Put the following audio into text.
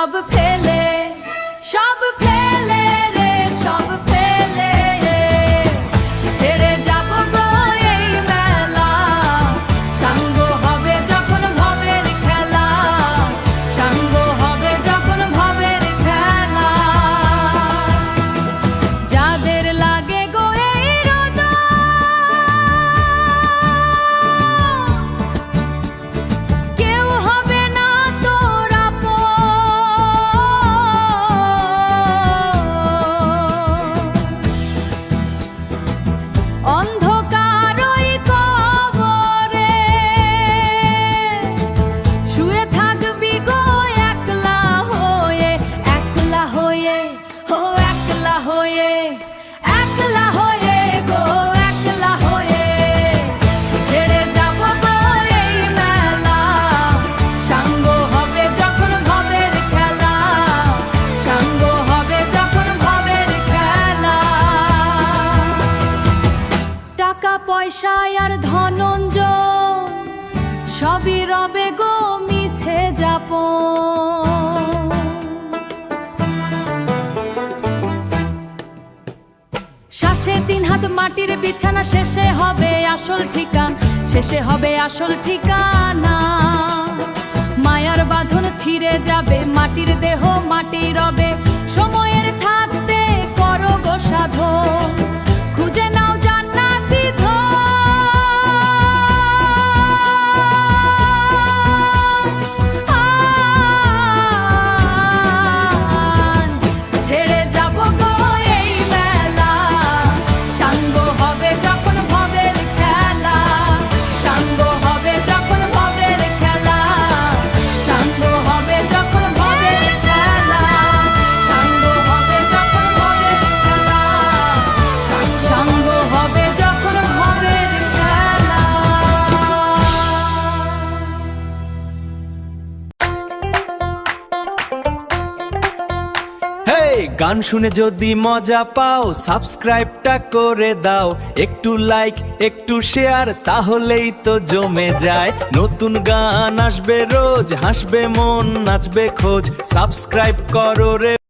সব ফেলে রে সব ফেলে ছেড়ে যাব গো এই মেলা সাঙ্গ হবে যখন ভবের খেলা সাঙ্গ হবে যখন ভবের খেলা যাদের লাগে গো এই রোদ কেউ হবে না তোর অন্ধকার ওই কবরে শুয়ে থাকবি গো একলা হয়ে একলা হয়ে ও একলা হয়ে একলা হয়ে গো একলা হয়ে ছেড়ে যাব গো এই মেলা সাঙ্গ হবে যখন ভবের খেলা সাঙ্গ হবে যখন ভবের খেলা টাকা পয়সা আর ধনঞ্জয় সবই রবে গো মিছে যাপন শ্বাসে 3 হাত মাটির বিছানা শেষে হবে আসল ঠিকানা শেষে হবে আসল ঠিকানা মায়ার বাঁধন ছিঁড়ে যাবে মাটির দেহ মাটি রবে সময়ের থাকতে করো গো সাধন খুঁজে নাও জান্নাতি ধন ছেড়ে যাব গো এই মেলা সাঙ্গ হবে যখন ভবের খেলা সাঙ্গ হবে যখন ভবের খেলা সাঙ্গ হবে যখন ভবের খেলা সাঙ্গ হবে যখন ভবের খেলা সাঙ্গ হবে যখন ভবের খেলা হেই গান শুনে যদি মজা পাও সাবস্ক্রাইবটা করে দাও একটু লাইক একটু শেয়ার তাহলেই তো জমে যায় নতুন গান আসবে রোজ হাসবে মন নাচবে খোঁজ সাবস্ক্রাইব করো রে